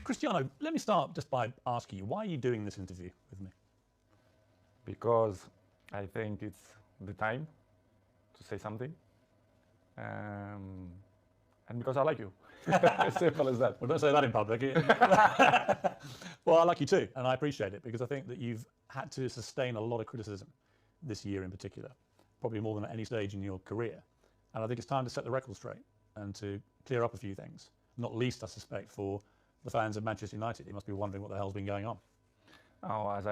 Cristiano, let me start just by asking you, why are you doing this interview with me? Because I think it's the time to say something, and because I like you. As simple as that. Well, don't say that in public. Well, I like you too, and I appreciate it, because I think that you've had to sustain a lot of criticism this year in particular, probably more than at any stage in your career. And I think it's time to set the record straight and to clear up a few things, not least, I suspect, for the fans of Manchester United. You must be wondering what the hell's been going on. Oh, as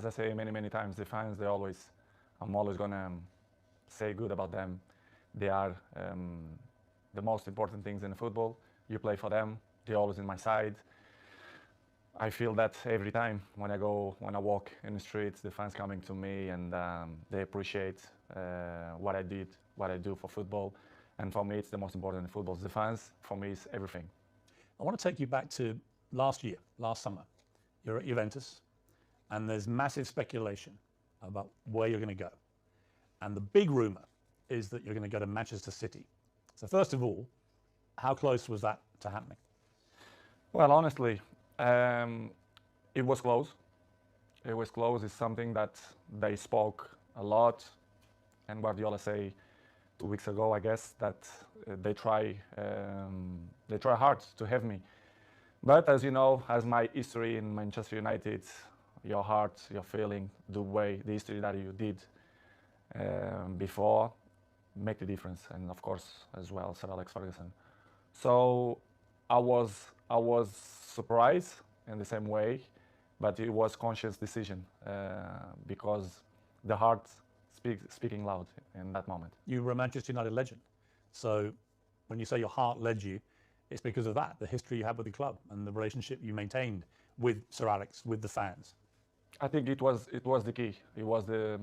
I say many times, the fans, I'm always gonna say good about them. They are the most important things in football. You play for them. They're always in my side. I feel that every time when I walk in the streets, the fans coming to me, and they appreciate what I do for football. And for me, it's the most important in football. The fans, for me, is everything. I want to take you back to last summer. You're at Juventus, and there's massive speculation about where you're going to go. And the big rumour is that you're going to go to Manchester City. So first of all, how close was that to happening? Well, honestly, it was close. It was close. It's something that they spoke a lot, and Guardiola say 2 weeks ago, I guess, that they try hard to have me. But as you know, as my history in Manchester United, your heart, your feeling, the history that you did before, make the difference. And of course, as well, Sir Alex Ferguson. So I was surprised in the same way, but it was conscious decision because the heart speaking loud in that moment. You were a Manchester United legend. So when you say your heart led you, it's because of that, the history you had with the club and the relationship you maintained with Sir Alex, with the fans. I think it was the key. It was the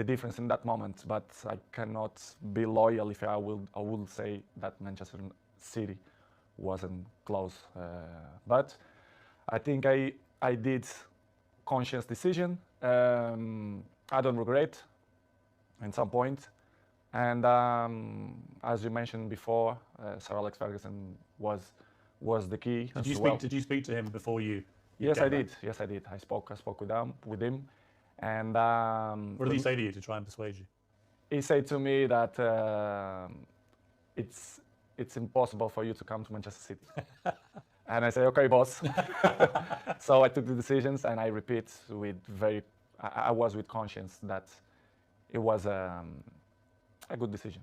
difference in that moment. But I cannot be loyal if I will say that Manchester City wasn't close. But I think I did conscious decision. I don't regret at some point. And as you mentioned before, Sir Alex Ferguson was the key. Did you speak to him before you? Yes, I did. Yes, I did. I spoke with him, and what did he say to you to try and persuade you? He said to me that it's impossible for you to come to Manchester City. And I say, okay, boss. So I took the decisions, and I repeat I was with conscience that it was a good decision.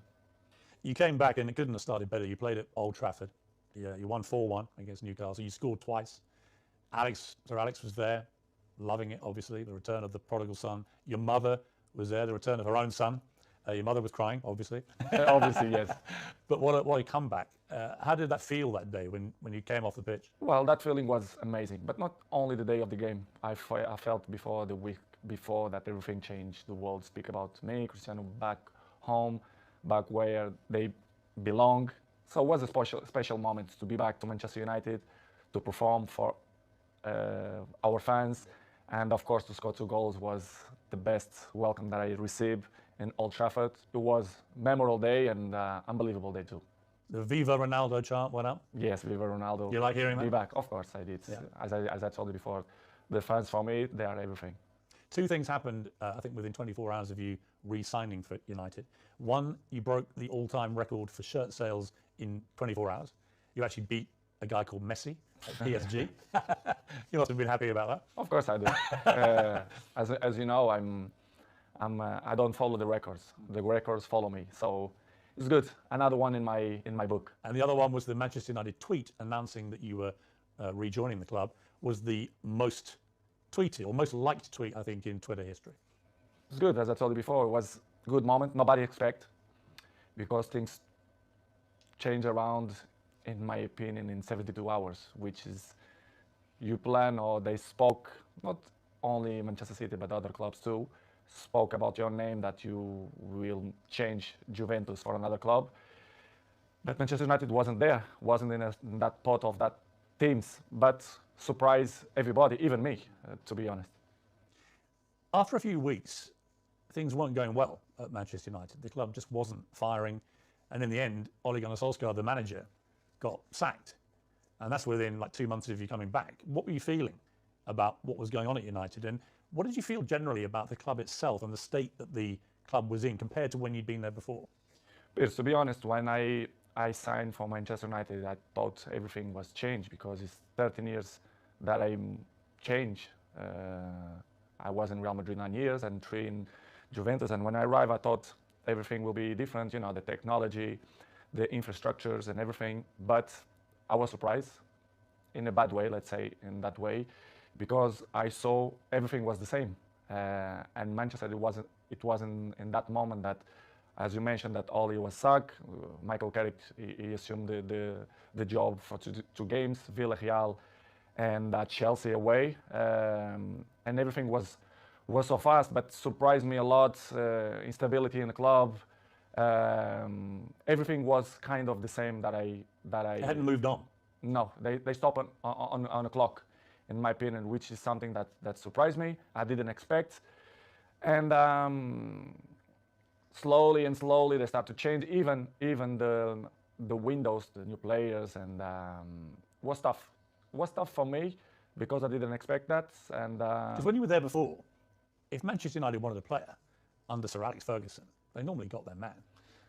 You came back, and it couldn't have started better. You played at Old Trafford. You won 4-1 against Newcastle. You scored twice. Sir Alex was there, loving it, obviously, the return of the prodigal son. Your mother was there, the return of her own son. Your mother was crying, obviously. Obviously, yes. But what a comeback. How did that feel that day when you came off the pitch? Well, that feeling was amazing, but not only the day of the game. I felt before the week before that everything changed. The world speak about me, Cristiano, back home, back where they belong. So it was a special moment to be back to Manchester United, to perform for our fans, and of course to score 2 goals was the best welcome that I received in Old Trafford. It was a memorable day and unbelievable day too. The Viva Ronaldo chant went up? Yes, Viva Ronaldo. You like hearing that? Be back, of course I did. Yeah. As I told you before, the fans for me, they are everything. 2 things happened, I think, within 24 hours of you re-signing for United. One, you broke the all-time record for shirt sales in 24 hours. You actually beat a guy called Messi at PSG. You must have been happy about that. Of course I do. As you know, I don't follow the records. The records follow me. So it's good. Another one in my book. And the other one was the Manchester United tweet announcing that you were rejoining the club. Was the most tweeted or most liked tweet, I think, in Twitter history. It's good. As I told you before, it was a good moment. Nobody expect, because things change around, in my opinion, in 72 hours, which is you plan, or they spoke, not only Manchester City, but other clubs too, spoke about your name, that you will change Juventus for another club. But Manchester United wasn't there, wasn't in that pot of that teams, but surprised everybody, even me, to be honest. After a few weeks, things weren't going well at Manchester United. The club just wasn't firing. And in the end, Ole Gunnar Solskjaer, the manager, got sacked. and that's within like 2 months of you coming back. What were you feeling about what was going on at United, and what did you feel generally about the club itself and the state that the club was in compared to when you'd been there before? Yes, to be honest, when I signed for Manchester United, I thought everything was changed because it's 13 years that I changed. I was in Real Madrid 9 years and 3 in Juventus, and when I arrived, I thought everything will be different, you know, the technology, the infrastructures and everything, but I was surprised in a bad way, let's say in that way, because I saw everything was the same. And Manchester, it wasn't in that moment that, as you mentioned, that Oli was sacked. Michael Carrick, he assumed the job for 2 games, Villarreal and Chelsea away, and everything was so fast, but surprised me a lot. Instability in the club, everything was kind of the same that I It hadn't moved on. No, they stopped on a clock, in my opinion, which is something that surprised me. I didn't expect, and slowly they start to change. Even the windows, the new players, and was tough. Was tough for me because I didn't expect that. And Because when you were there before, if Manchester United wanted a player under Sir Alex Ferguson, they normally got their man.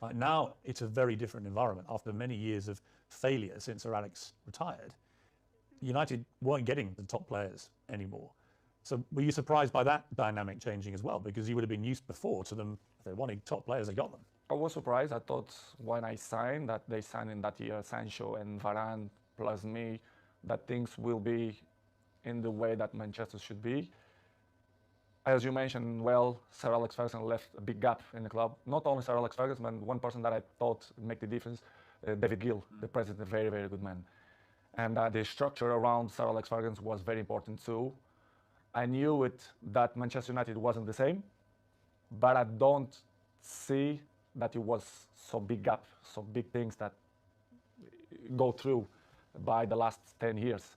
Like now, it's a very different environment. After many years of failure since Sir Alex retired, United weren't getting the top players anymore. So were you surprised by that dynamic changing as well? Because you would have been used before to them, if they wanted top players, they got them. I was surprised. I thought when I signed, that they signed in that year Sancho and Varane plus me, that things will be in the way that Manchester should be. As you mentioned, well, Sir Alex Ferguson left a big gap in the club. Not only Sir Alex Ferguson, but one person that I thought would make the difference, David Gill, the president, a very, very good man. And the structure around Sir Alex Ferguson was very important too. I knew that Manchester United wasn't the same, but I don't see that it was so big gap, so big things that go through by the last 10 years.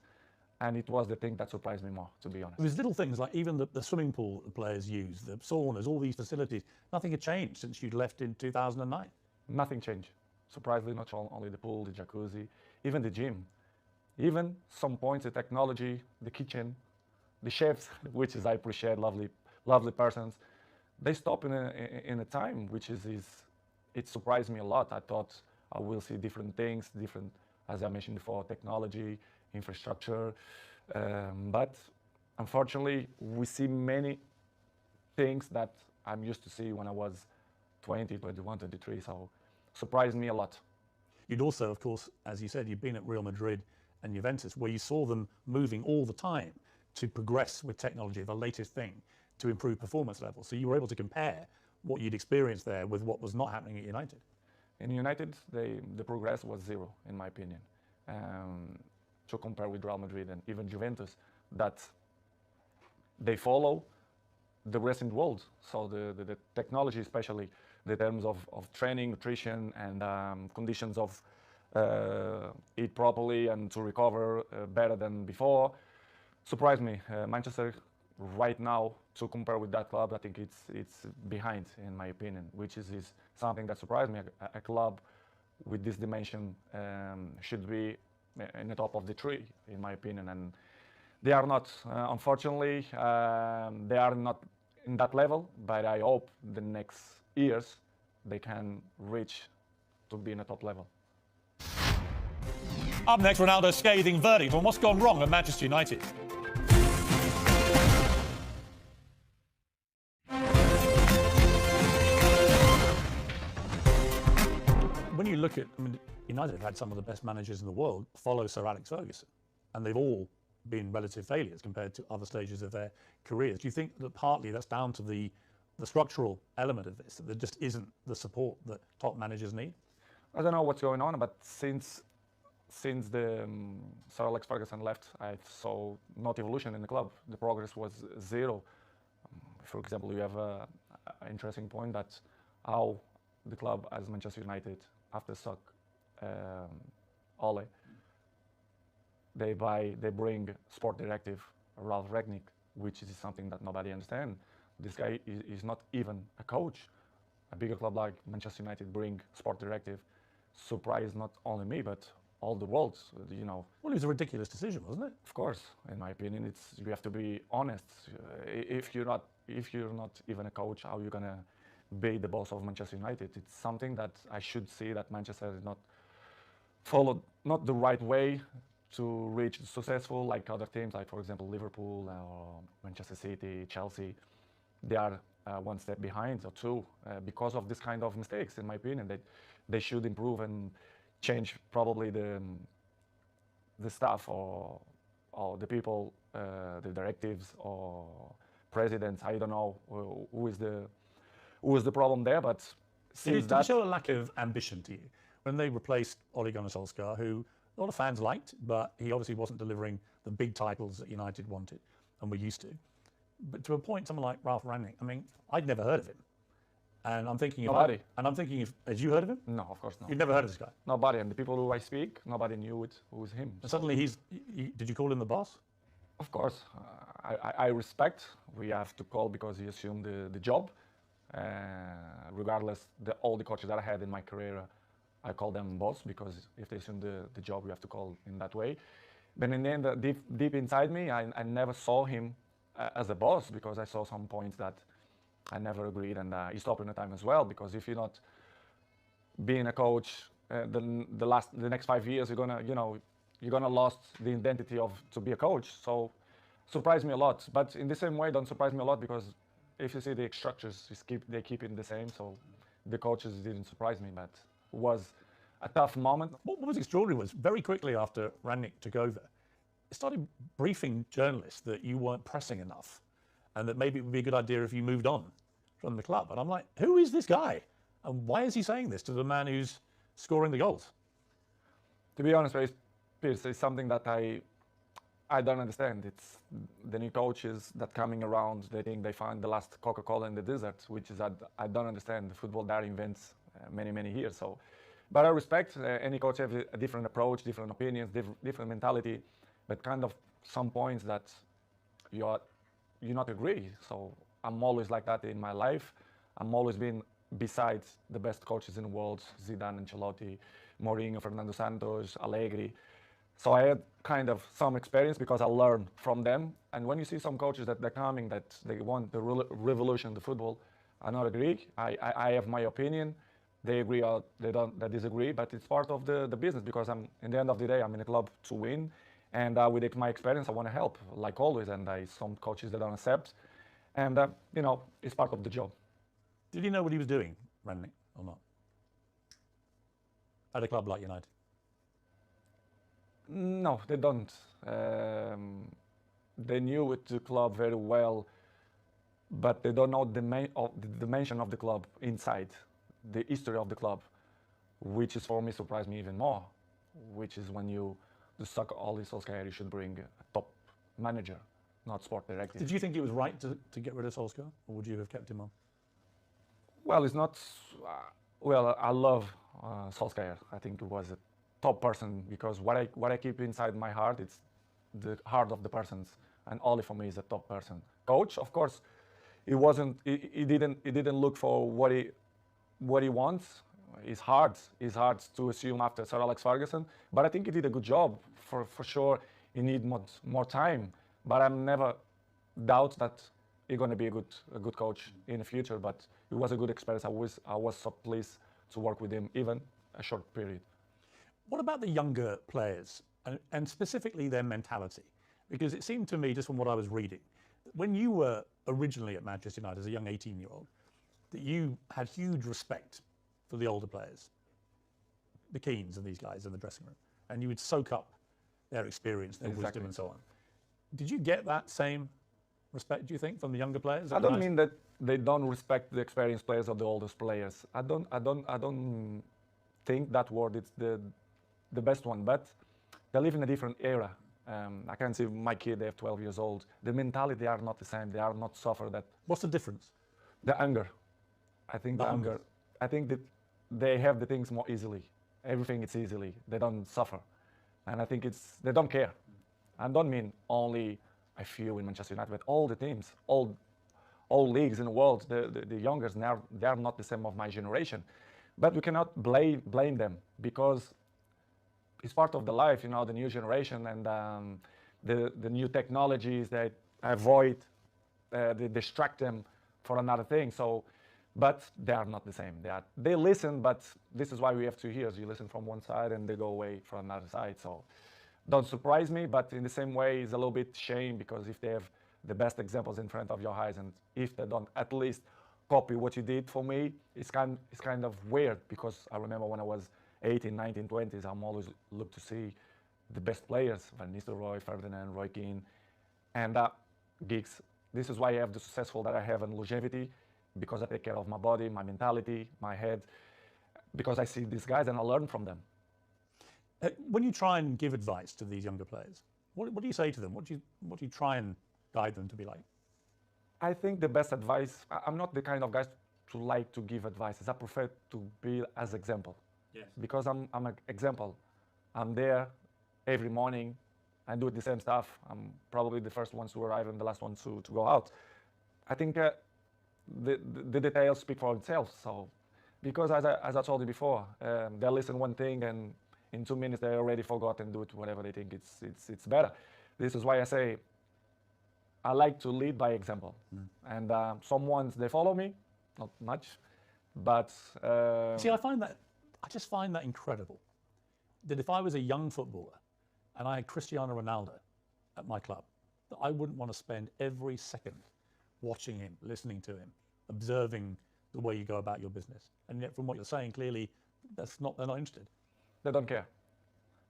And it was the thing that surprised me more, to be honest. It was little things like even the swimming pool the players use, the saunas, all these facilities. Nothing had changed since you'd left in 2009. Nothing changed. Surprisingly, not only the pool, the jacuzzi, even the gym. Even some points, the technology, the kitchen, the chefs, which is I appreciate, lovely persons. They stop in a time which it surprised me a lot. I thought I will see different things, as I mentioned before, technology, infrastructure, but unfortunately we see many things that I'm used to see when I was 20, 21, 23, so surprised me a lot. You'd also, of course, as you said, you'd been at Real Madrid and Juventus, where you saw them moving all the time to progress with technology, the latest thing, to improve performance levels. So you were able to compare what you'd experienced there with what was not happening at United. In United, the progress was zero, in my opinion. To compare with Real Madrid and even Juventus, that they follow the rest in the world. So the technology, especially the terms of training, nutrition, and conditions of eat properly and to recover better than before, surprised me. Manchester right now, to compare with that club, I think it's behind, in my opinion, which is something that surprised me. A club with this dimension should be in the top of the tree, in my opinion, and they are not. Unfortunately, they are not in that level, but I hope the next years they can reach to be in the top level. Up next, Ronaldo's scathing verdict on what's gone wrong at Manchester United. When you look at, United have had some of the best managers in the world follow Sir Alex Ferguson, and they've all been relative failures compared to other stages of their careers. Do you think that partly that's down to the structural element of this, that there just isn't the support that top managers need? I don't know what's going on, but since the Sir Alex Ferguson left, I saw not evolution in the club. The progress was zero. For example, you have an interesting point that how the club as Manchester United, after suck Ole, they bring sport directive Ralph Rangnick, which is something that nobody understands. This guy is not even a coach. A bigger club like Manchester United bring sport directive. Surprised not only me, but all the world, you know. Well, it was a ridiculous decision, wasn't it? Of course, in my opinion, it's you have to be honest. If you're not even a coach, how are you gonna be the boss of Manchester United? It's something that I should see that Manchester is not followed, not the right way to reach successful like other teams, like for example Liverpool or Manchester City, Chelsea. They are one step behind or two because of this kind of mistakes. In my opinion, that they should improve and change probably the staff or the people, the directives or presidents. I don't know who is the problem there, but Did it show a lack of ambition to you when they replaced Ole Gunnar Solskjaer, who a lot of fans liked, but he obviously wasn't delivering the big titles that United wanted and were used to. But to a point, someone like Ralph Rangnick, I mean, I'd never heard of him. And I'm thinking, had you heard of him? No, of course not. You'd never heard of this guy? Nobody, and the people who I speak, nobody knew it who was him. And suddenly did you call him the boss? Of course, I respect. We have to call because he assumed the job. Regardless, all the coaches that I had in my career, I call them boss because if they assume the job, you have to call in that way. But in the end, deep inside me, I never saw him as a boss because I saw some points that I never agreed, and he stopped in the time as well. Because if you're not being a coach, the next 5 years, you're gonna lost the identity to be a coach. So surprised me a lot. But in the same way, don't surprise me a lot because if you see the structures, they keep it the same. So the coaches didn't surprise me, but it was a tough moment. What was extraordinary was very quickly after Rangnick took over, it started briefing journalists that you weren't pressing enough and that maybe it would be a good idea if you moved on from the club. And I'm like, who is this guy? And why is he saying this to the man who's scoring the goals? To be honest, Piers, it's something that I don't understand. It's the new coaches that coming around, they think they find the last Coca-Cola in the desert, which is I don't understand. The football that invents many years. So, but I respect any coach have a different approach, different opinions, different mentality, but kind of some points that you not agree. So I'm always like that in my life. I'm always been beside the best coaches in the world: Zidane, Ancelotti, Mourinho, Fernando Santos, Allegri. So I had kind of some experience because I learned from them. And when you see some coaches that they're coming, that they want the revolution in the football, I not agree. I have my opinion. They agree or they disagree, but it's part of the business because in the end of the day, I'm in a club to win. And with my experience, I want to help, like always. And some coaches that don't accept. And, it's part of the job. Did he know what he was doing, Rangnick, or not? At a club like United? No, they don't. They knew it, the club very well, but they don't know the dimension of the club inside, the history of the club, which is for me surprised me even more, which is when the soccer Ole Solskjaer, you should bring a top manager, not sport director. Did you think it was right to get rid of Solskjaer, or would you have kept him on? Well, it's not. I love Solskjaer. I think he was a top person because what I keep inside my heart, it's the heart of the persons, and Ole for me is a top person. Coach, of course, he wasn't. He didn't look for what he wants. It's hard to assume after Sir Alex Ferguson, but I think he did a good job. For sure, he need more time. But I'm never doubt that he's going to be a good coach in the future. But it was a good experience. I was so pleased to work with him, even a short period. What about the younger players and specifically their mentality? Because it seemed to me, just from what I was reading, when you were originally at Manchester United as a young 18-year-old, that you had huge respect for the older players, the Keanes and these guys in the dressing room, and you would soak up their experience, their wisdom and so on. Did you get that same respect, do you think, from the younger players? I don't mean that they don't respect the experienced players or the oldest players. I don't think that word is the best one, but they live in a different era. I can see my kid, they have 12 years old. The mentality, they are not the same. They are not suffer that. What's the difference? The anger. I think the anger. I think that they have the things more easily. Everything is easily. They don't suffer. And I think they don't care. I don't mean only a few in Manchester United, but all the teams, all leagues in the world, the youngers, they are not the same of my generation. But we cannot blame them because it's part of the life, the new generation and the new technologies that avoid, they distract them for another thing. So, but they are not the same. They listen, but this is why we have 2 ears. You listen from one side and they go away from another side. So, don't surprise me, but in the same way, it's a little bit shame because if they have the best examples in front of your eyes and if they don't at least copy what you did for me, it's kind of weird because I remember when I was 18, 19, 20s, I'm always look to see the best players, Van Nistelrooy, Ferdinand, Roy Keane, and Giggs. This is why I have the successful that I have in longevity, because I take care of my body, my mentality, my head, because I see these guys and I learn from them. When you try and give advice to these younger players, what do you say to them? What do you try and guide them to be like? I think the best advice, I'm not the kind of guy to like to give advices. I prefer to be as example. Yes. Because I'm an example. I'm there every morning. I do the same stuff. I'm probably the first ones to arrive and the last ones to go out. I think the details speak for themselves. So, because as I told you before, they listen one thing and in 2 minutes they already forgot and do it whatever they think it's better. This is why I say I like to lead by example. And some ones they follow me, not much, but see, I just find that incredible. That if I was a young footballer and I had Cristiano Ronaldo at my club, that I wouldn't want to spend every second watching him, listening to him, observing the way you go about your business. And yet from what you're saying, clearly they're not interested. They don't care.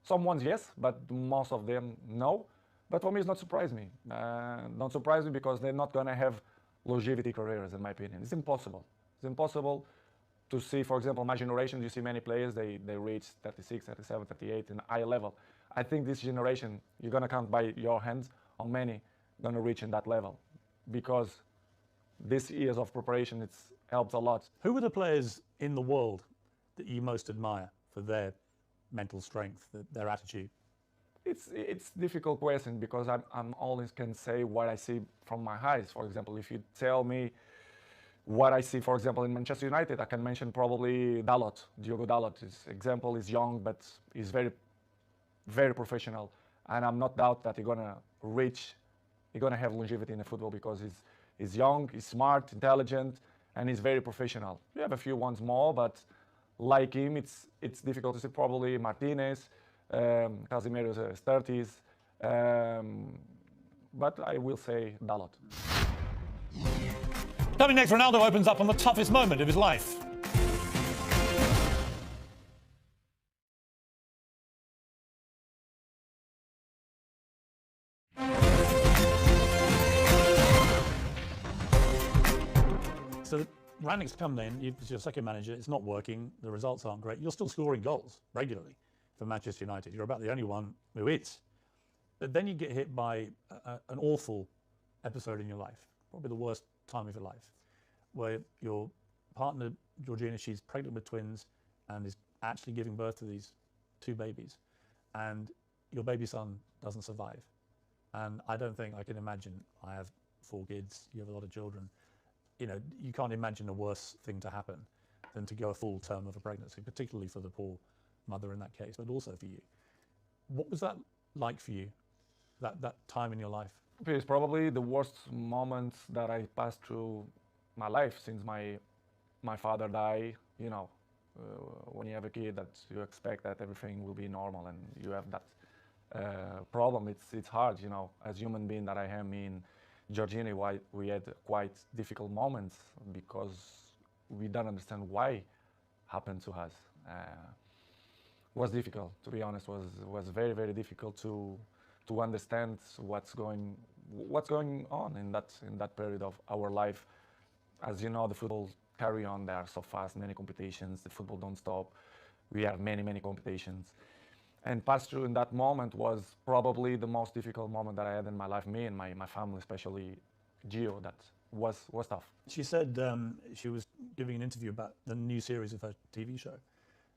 Some ones, yes, but most of them, no. But for me, it's not surprise me. Don't surprise me because they're not going to have longevity careers, in my opinion. It's impossible. It's impossible to see, for example, my generation, you see many players, they reach 36, 37, 38 in a high level. I think this generation, you're going to count by your hands how many going to reach in that level because this years of preparation, it's helped a lot. Who are the players in the world that you most admire for their mental strength, their attitude? It's difficult question because I'm always can say what I see from my eyes. For example, if you tell me what I see, for example, in Manchester United, I can mention probably Dalot, Diogo Dalot. His example is young, but he's very, very professional. And I'm not doubt that he's gonna have longevity in the football because he's young, he's smart, intelligent, and he's very professional. You have a few ones more, but like him, it's difficult to see. Probably Martinez, Casemiro's 30s, but I will say Dalot. Coming next, Ronaldo opens up on the toughest moment of his life. So Rangnick's come in, it's your second manager, it's not working, the results aren't great. You're still scoring goals regularly for Manchester United. You're about the only one who is. But then you get hit by an awful episode in your life, probably the worst time of your life, where your partner, Georgina, she's pregnant with twins and is actually giving birth to these 2 babies. And your baby son doesn't survive. And I don't think I can imagine, I have 4 kids, you have a lot of children. You can't imagine a worse thing to happen than to go a full term of a pregnancy, particularly for the poor mother in that case, but also for you. What was that like for you, that time in your life? It's probably the worst moment that I passed through my life since my father died. When you have a kid, that you expect that everything will be normal, and you have that problem. It's hard, as human being that I am. Me and Georgina, we had quite difficult moments because we don't understand why happened to us. Was difficult, to be honest. Was very, very difficult to understand what's going on in that period of our life. As you know, the football carry on there so fast, many competitions. The football don't stop. We have many competitions, and pass through in that moment was probably the most difficult moment that I had in my life. Me and my family, especially Gio, that was tough. She said she was giving an interview about the new series of her TV show.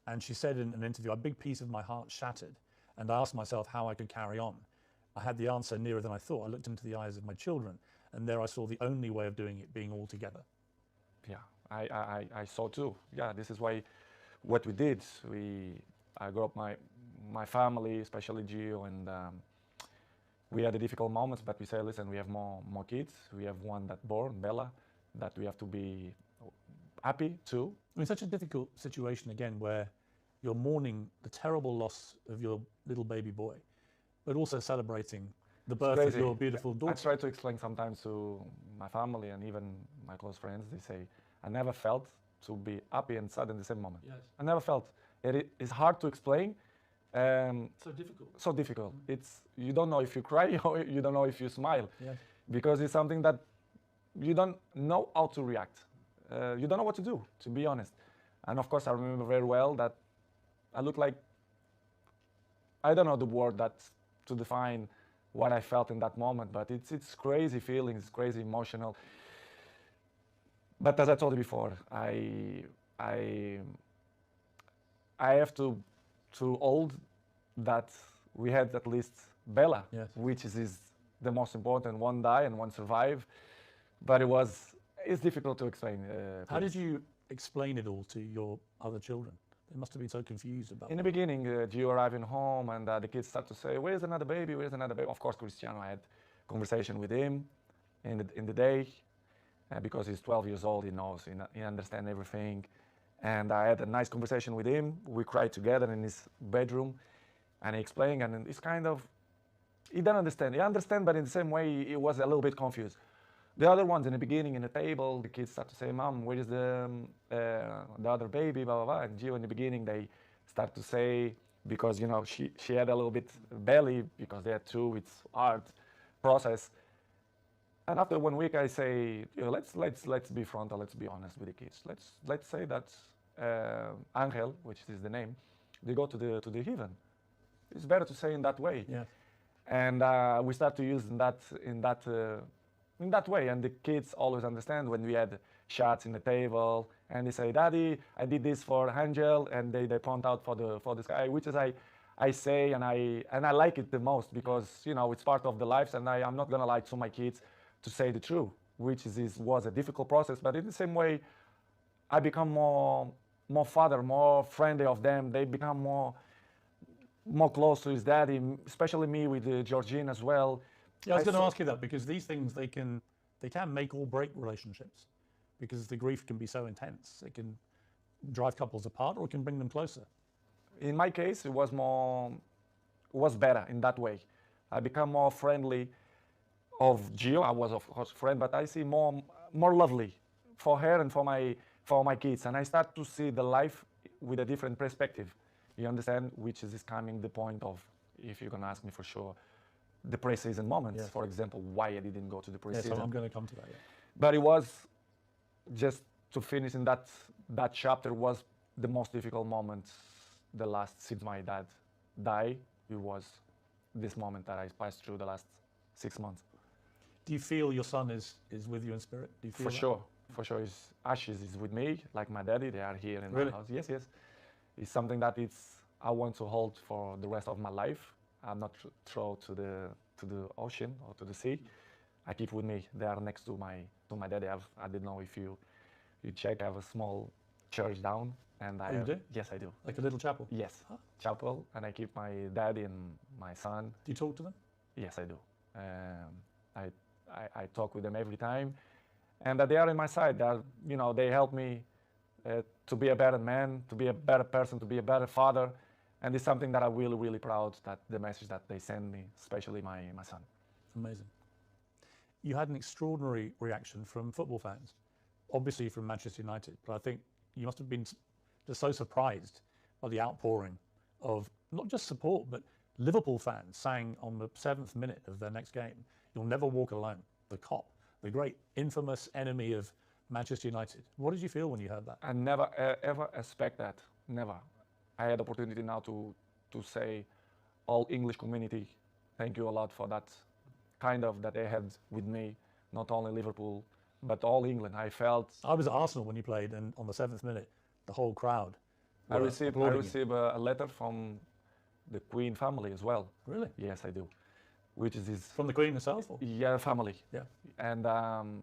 And she said in an interview, a big piece of my heart shattered. And I asked myself how I could carry on. I had the answer nearer than I thought. I looked into the eyes of my children, and there I saw the only way of doing it being all together. Yeah, I saw too. Yeah, this is why what we did. I grew up my family, especially Gio, and we had the difficult moments, but we say, listen, we have more kids. We have one that born, Bella, that we have to be happy too. I mean, such a difficult situation again, where you're mourning the terrible loss of your little baby boy, but also celebrating the birth of your beautiful daughter. I try to explain sometimes to my family and even my close friends. They say, I never felt to be happy and sad in the same moment. Yes. I never felt. It's hard to explain. So difficult. So difficult. It's, you don't know if you cry or you don't know if you smile. Yes. Because it's something that you don't know how to react. You don't know what to do, to be honest. And of course, I remember very well that I looked like, I don't know the word that to define what I felt in that moment, but it's crazy feelings, crazy emotional. But as I told you before, I have to hold that we had at least Bella, yes. which is the most important. One die and one survive, but it's difficult to explain. How did you explain it all to your other children? They must have been so confused about it. In the beginning, Gio arriving home and the kids start to say, where's another baby, where's another baby? Of course, Cristiano, I had conversation with him in the day, because he's 12 years old, he knows, he understands everything. And I had a nice conversation with him. We cried together in his bedroom, and he explained, and it's kind of, he didn't understand. He understand, but in the same way, he was a little bit confused. The other ones in the beginning, in the table, the kids start to say, Mom, where is the other baby, blah, blah, blah. And Gio, in the beginning, they start to say, because, you know, she had a little bit belly, because they had two, it's hard process. And after 1 week, I say, you know, let's be frontal, let's be honest with the kids. Let's say that Angel, which is the name, they go to the heaven. It's better to say in that way. Yeah. And we start to use in that way, and the kids always understand when we had shots in the table, and they say, Daddy, I did this for Angel, and they point out for the sky, which is I say, and I like it the most, because, you know, it's part of the lives, and I'm not gonna lie to my kids to say the truth, which was a difficult process, but in the same way, I become more father, more friendly of them. They become more close to his daddy, especially me with Georgine as well. Yeah, I was going to ask you that, because these things, they can make or break relationships, because the grief can be so intense. It can drive couples apart, or it can bring them closer. In my case, it was better in that way. I become more friendly of Gio. I was of course friend, but I see more lovely for her and for my kids, and I start to see the life with a different perspective. You understand? Which is coming the point of, if you're gonna ask me for sure, the pre-season moments. Yes. For example, why I didn't go to the pre-season. Yes, I'm going to come to that. Yeah. But it was just to finish in that chapter was the most difficult moment. The last, since my dad died, it was this moment that I passed through the last 6 months. Do you feel your son is with you in spirit? Do you feel that? For sure. His ashes is with me, like my daddy. They are here in Really? my house. Yes. It's something that I want to hold for the rest of my life. I'm not throw to the ocean or to the sea. I keep with me. They are next to my daddy. I didn't know if you check. I have a small church down, and you do? Yes, I do. Like a little chapel? Yes, Huh? chapel, and I keep my daddy and my son. Do you talk to them? Yes, I do. I talk with them every time, and they are in my side. They help me to be a better man, to be a better person, to be a better father. And it's something that I'm really, really proud that the message that they send me, especially my son. Amazing. You had an extraordinary reaction from football fans, obviously from Manchester United, but I think you must have been just so surprised by the outpouring of not just support, but Liverpool fans sang on the 7th minute of their next game, "You'll never walk alone," the Kop, the great infamous enemy of Manchester United. What did you feel when you heard that? I never ever expect that, never. I had the opportunity now to say all English community, thank you a lot for that kind of that they had with me, not only Liverpool, but all England. I was at Arsenal when you played, and on the 7th minute, the whole crowd. I received a letter from the Queen family as well. Really? Yes, I do. Which is from the Queen herself? Or? Yeah, family. Yeah. And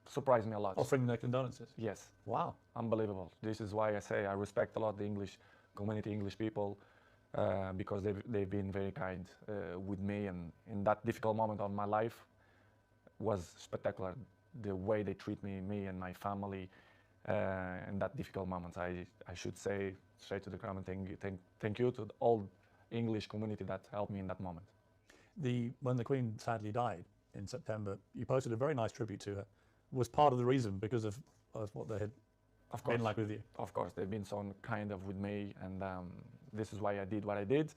surprised me a lot. Offering their condolences? Yes. Wow. Unbelievable. This is why I say I respect a lot the English community, English people. because they've been very kind with me, and in that difficult moment of my life was spectacular. The way they treat me and my family in that difficult moments. I should say straight to the crowd and thank you to all English community that helped me in that moment. When the Queen sadly died in September, you posted a very nice tribute to her. Was part of the reason because of what they had been like with you? Of course, they've been so kind of with me, and this is why I did what I did.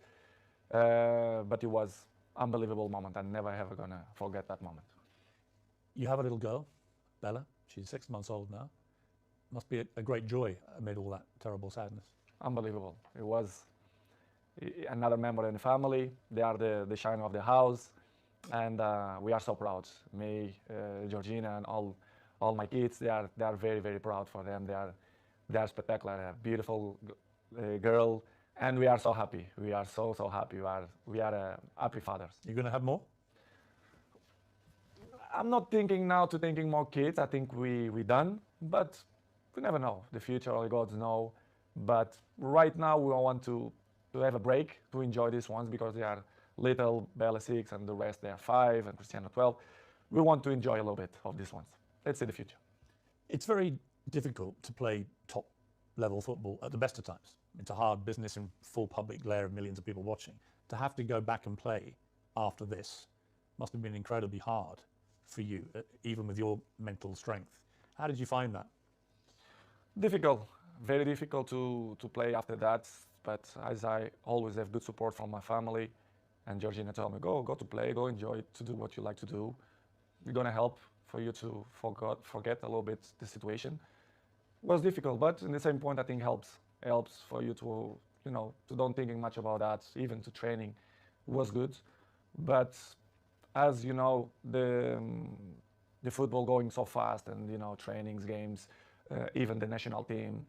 But it was unbelievable moment. I'm never ever gonna forget that moment. You have a little girl, Bella. She's 6 months old now. Must be a great joy amid all that terrible sadness. Unbelievable. It was another member in the family. They are the shine of the house, and we are so proud. Me, Georgina, and all my kids. They are very, very proud for them. They are spectacular. A beautiful girl, and we are so happy. We are so happy. We are happy fathers. You're going to have more? I'm not thinking now to thinking more kids. I think we done, but we never know. The future, only God knows. But right now we want to have a break, to enjoy these ones, because they are little, Bella 6, and the rest they are 5, and Cristiano 12. We want to enjoy a little bit of these ones. Let's see the future. It's very difficult to play top level football at the best of times. It's a hard business in full public glare of millions of people watching. To have to go back and play after this must have been incredibly hard for you, even with your mental strength. How did you find that? Difficult, very difficult to play after that. But as I always have good support from my family, and Georgina told me, go to play, go enjoy it, to do what you like to do. We're gonna help for you to forget a little bit the situation. It was difficult, but in the same point, I think helps for you to, to don't thinking much about that. Even to training was good, but as you know, the football going so fast, and trainings, games, even the national team,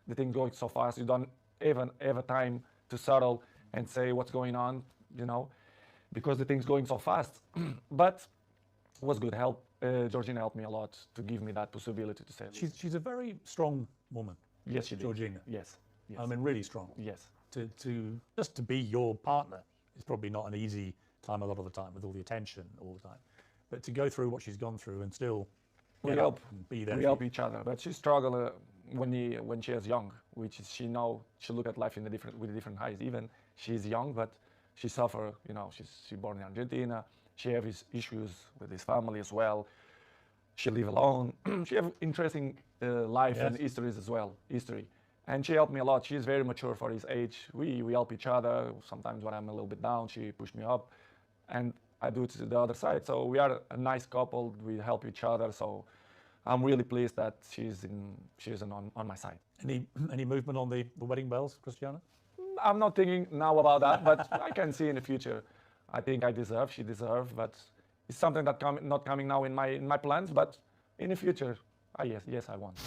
the thing going so fast, you don't even have a time to settle and say what's going on, because the thing's going so fast. But it was good help. Georgina helped me a lot to give me that possibility to say. She's a very strong woman. Yes, she did. Georgina. Yes. I mean, really strong. Yes. Just to be your partner is probably not an easy time a lot of the time, with all the attention all the time. But to go through what she's gone through and still we help, be there. We help each other. But she struggled when she was young, which is she look at life with different eyes. Even she's young, but she suffer. She's born in Argentina. She has issues with his family as well. She live alone. She have interesting life and histories as well. And she helped me a lot. She's very mature for his age. We help each other. Sometimes when I'm a little bit down, she pushed me up, and I do it to the other side. So we are a nice couple. We help each other. So I'm really pleased that she's on my side. Any movement on the wedding bells, Cristiano? I'm not thinking now about that, but I can see in the future. I think she deserves, but it's something that not coming now in my plans, but in the future, yes, I want.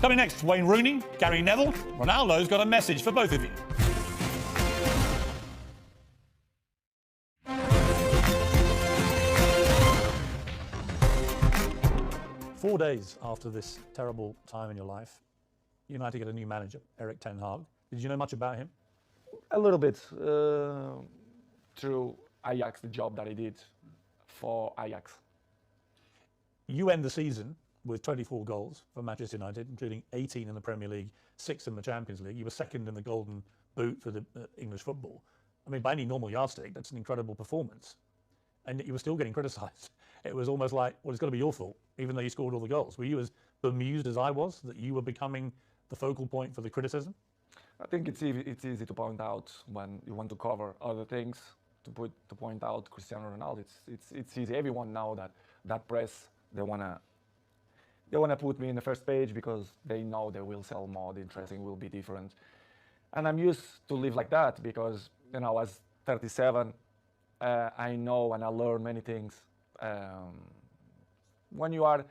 Coming next, Wayne Rooney, Gary Neville. Ronaldo's got a message for both of you. Four days after this terrible time in your life, United get a new manager, Erik ten Hag. Did you know much about him? A little bit through Ajax, the job that I did for Ajax. You end the season with 24 goals for Manchester United, including 18 in the Premier League, 6 in the Champions League. You were second in the Golden Boot for the English football. I mean, by any normal yardstick, that's an incredible performance. And yet you were still getting criticised. It was almost like, well, it's got to be your fault, even though you scored all the goals. Were you as bemused as I was that you were becoming the focal point for the criticism? I think it's easy to point out when you want to cover other things, to point out Cristiano Ronaldo. It's easy. Everyone knows that press, they wanna put me in the first page because they know they will sell more, the interesting will be different. And I'm used to live like that because, as 37, I know and I learn many things. When you are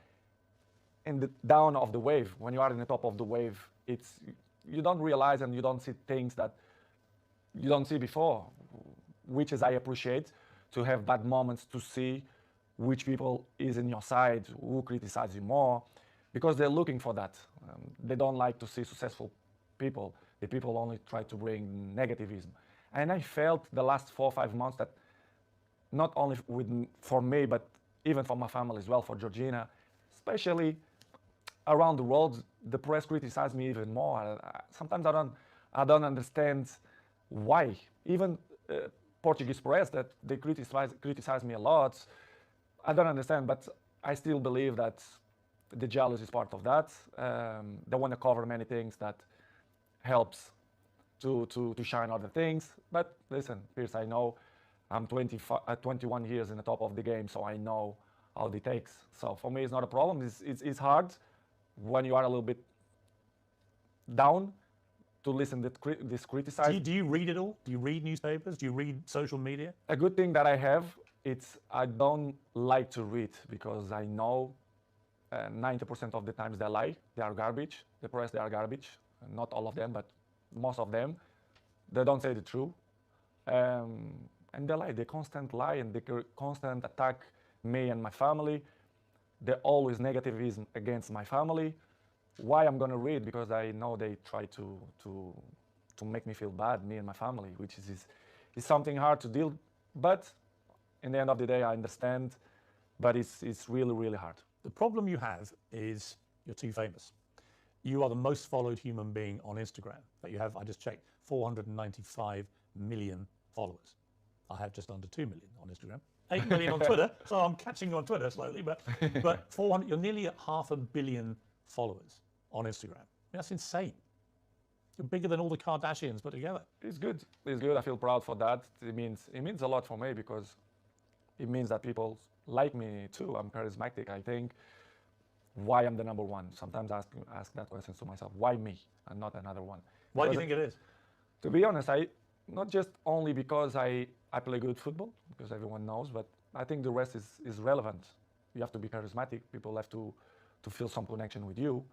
in the down of the wave, when you are in the top of the wave, you don't realize and you don't see things that you don't see before, which is I appreciate to have bad moments to see which people is in your side, who criticize you more, because they're looking for that. They don't like to see successful people The people only try to bring negativism. And I felt the last 4 or 5 months that not only for me, but even for my family as well, for Georgina, especially around the world, the press criticizes me even more. Sometimes I don't understand why. Even Portuguese press, that they criticize me a lot. I don't understand, but I still believe that the jealousy is part of that. They want to cover many things that helps to shine other things. But listen, Piers, I know I'm 21 years in the top of the game, so I know how it takes. So for me, it's not a problem. It's hard when you are a little bit down to listen to this criticism. Do you read it all? Do you read newspapers? Do you read social media? A good thing that I have, I don't like to read because I know 90% of the times they lie. They are garbage. The press, they are garbage. Not all of them, but most of them. They don't say the truth. And they lie. They constant lie and they constant attack me and my family. They're always negativism against my family. Why I'm gonna read? Because I know they try to make me feel bad, me and my family, which is something hard to deal. But in the end of the day, I understand. But it's really, really hard. The problem you have is you're too famous. You are the most followed human being on Instagram. But you have, I just checked, 495 million followers. I have just under 2 million on Instagram. 8 million on Twitter, so I'm catching you on Twitter slowly, but 400, you're nearly at 500 million followers on Instagram. That's insane. You're bigger than all the Kardashians put together. It's good. It's good. I feel proud for that. It means a lot for me because it means that people like me too. I'm charismatic. I think why I'm the number one. Sometimes I ask that question to myself. Why me and not another one? Why do you think it is? To be honest, not just only because I play good football, because everyone knows, but I think the rest is relevant. You have to be charismatic. People have to feel some connection with you.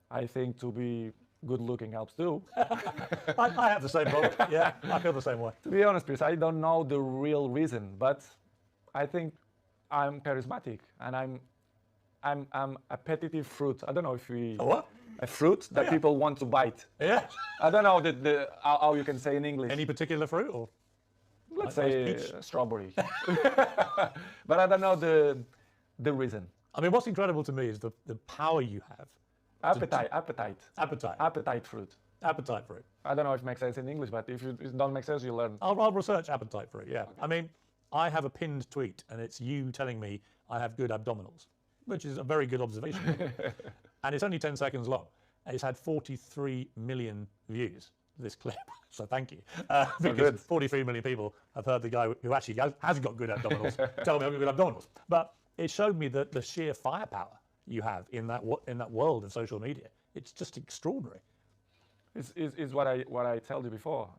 I think to be good looking helps too. I have the same problem. Yeah, I feel the same way. To be honest, Chris, I don't know the real reason, but I think I'm charismatic and I'm a appetitive fruit. I don't know if we... A what? A fruit that people want to bite. Yeah. I don't know how you can say in English. Any particular fruit or? Let's say strawberry. But I don't know the reason. I mean, what's incredible to me is the power you have. Appetite fruit. Appetite fruit. I don't know if it makes sense in English, but if it don't make sense, you learn. I'll research appetite fruit, yeah. Okay. I mean, I have a pinned tweet and it's you telling me I have good abdominals, which is a very good observation. And it's only 10 seconds long. And it's had 43 million views, this clip. So thank you. Because 43 million people have heard the guy who actually has got good abdominals tell me I've got good abdominals. But it showed me that the sheer firepower you have in that world of social media. It's just extraordinary. It's what I told you before.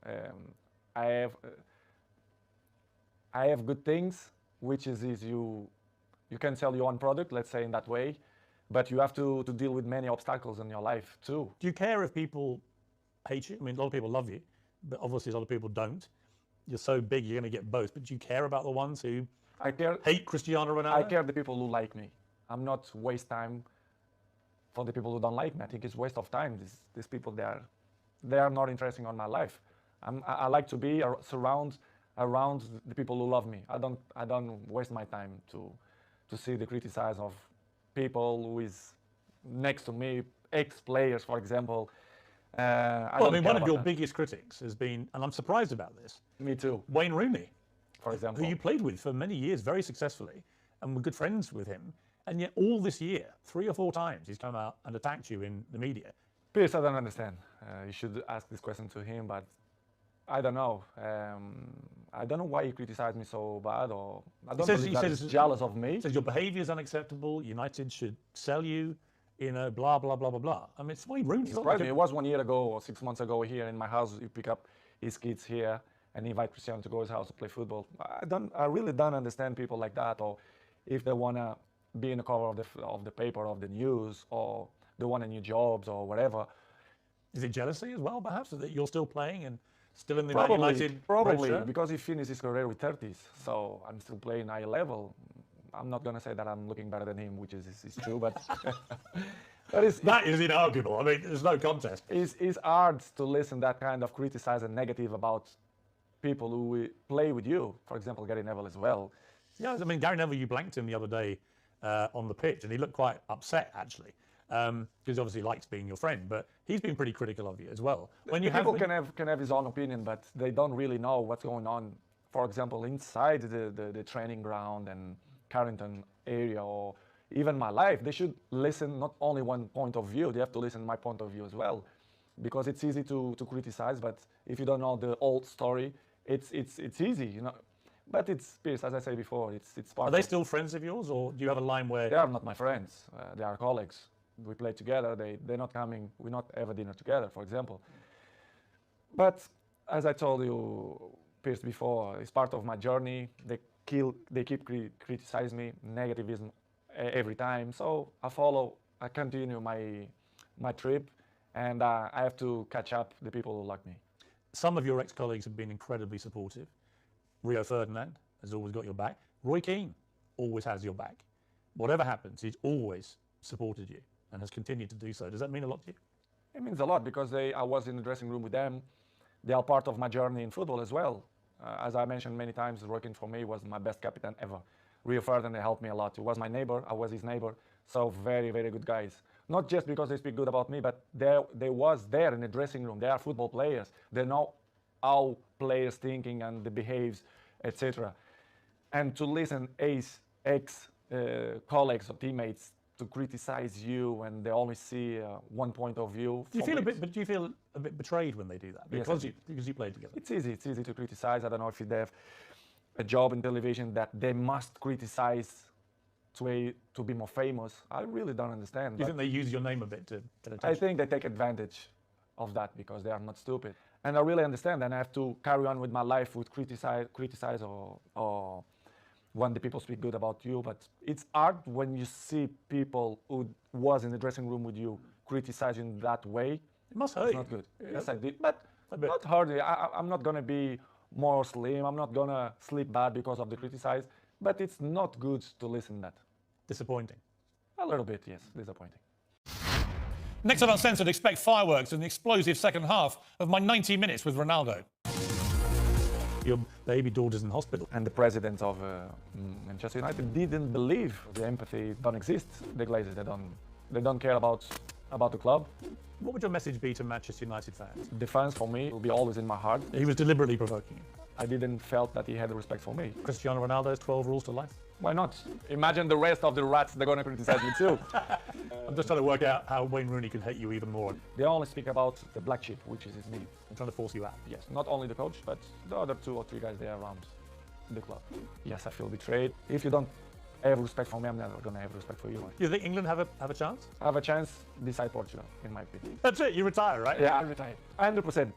I have good things, which is you can sell your own product, let's say in that way, but you have to deal with many obstacles in your life too. Do you care if people hate you? I mean, a lot of people love you, but obviously a lot of people don't. You're so big, you're going to get both. But do you care about the ones who hate Cristiano Ronaldo? I care the people who like me. I'm not waste time for the people who don't like me. I think it's waste of time. These people, they are not interesting on my life. I like to be around the people who love me. I don't waste my time to see the criticize of people who is next to me, ex-players, for example. I mean, one of your biggest critics has been, and I'm surprised about this. Me too. Wayne Rooney, for example, who you played with for many years very successfully, and were good friends with him. And yet all this year, 3 or 4 times, he's come out and attacked you in the media. Piers, I don't understand. You should ask this question to him, but I don't know. I don't know why he criticized me so bad, or I don't believe that he's jealous of me. He says your behaviour is unacceptable. United should sell you. Blah blah blah blah blah. I mean, it's Wayne Rooney. It was 1 year ago or 6 months ago here in my house. You pick up his kids here and invite Cristiano to go to his house to play football. I really don't understand people like that, or if they wanna be in the cover of the paper, of the news, or they want a new jobs or whatever. Is it jealousy as well, perhaps, that you're still playing and still in the United? Probably, because he finished his career with 30s, so I'm still playing high level. I'm not gonna say that I'm looking better than him, which is true, but But That is inarguable. I mean, there's no contest. it's hard to listen that kind of criticize and negative about people who play with you. For example, Gary Neville as well. Yeah, I mean, Gary Neville, you blanked him the other day on the pitch, and he looked quite upset, actually, because he obviously likes being your friend, but he's been pretty critical of you as well. When People can have his own opinion, but they don't really know what's going on, for example, inside the training ground and Carrington area, or even my life. They should listen not only one point of view, they have to listen my point of view as well. Because it's easy to criticize, but if you don't know the old story, it's easy, you know. But it's Pierce, as I said before, it's part Are they still friends of yours, or do you have a line where... They are not my friends, they are colleagues. We play together, they're not coming, we not have a dinner together, for example. But as I told you, Pierce, before, it's part of my journey. They keep criticizing me, negativism every time. So I continue my trip, and I have to catch up the people who like me. Some of your ex-colleagues have been incredibly supportive. Rio Ferdinand has always got your back. Roy Keane always has your back. Whatever happens, he's always supported you and has continued to do so. Does that mean a lot to you? It means a lot because I was in the dressing room with them. They are part of my journey in football as well. As I mentioned many times, Roy Keane for me was my best captain ever. Rio Ferdinand helped me a lot. He was my neighbor, I was his neighbor. So very, very good guys. Not just because they speak good about me, but they was there in the dressing room. They are football players. They know how players thinking and they behaves, etc. And to listen ex-colleagues or teammates to criticize you when they only see one point of view. Do you feel a bit betrayed when they do that? Because you played together. It's easy to criticize. I don't know if they have a job in television that they must criticize to be more famous. I really don't understand. Do you think they use your name a bit to get attention? I think they take advantage of that because they are not stupid. And I really understand, and I have to carry on with my life with criticize or when the people speak good about you. But it's hard when you see people who was in the dressing room with you criticizing that way. It must hurt. It's not good. Yeah. Yes, I did, but not hard. I'm not gonna be more slim. I'm not gonna sleep bad because of the criticize. But it's not good to listen to that. Disappointing. A little bit, yes, disappointing. Next on Uncensored, expect fireworks and the explosive second half of my 90 minutes with Ronaldo. Your baby daughter's in hospital. And the president of Manchester United didn't believe the empathy don't exist. The Glazers, they don't care about the club. What would your message be to Manchester United fans? The fans for me will be always in my heart. He was deliberately provoking you. I didn't felt that he had respect for me. Cristiano Ronaldo's 12 rules to life. Why not? Imagine the rest of the rats, they're gonna criticize me too. I'm just trying to work out how Wayne Rooney can hate you even more. They only speak about the black sheep, which is me. I'm trying to force you out. Yes, not only the coach, but the other 2 or 3 guys there around the club. Yes, I feel betrayed. If you don't have respect for me, I'm never gonna have respect for you. Do you think England have a chance? I have a chance beside Portugal, in my opinion. That's it, you retire, right? Yeah, I retire. 100%.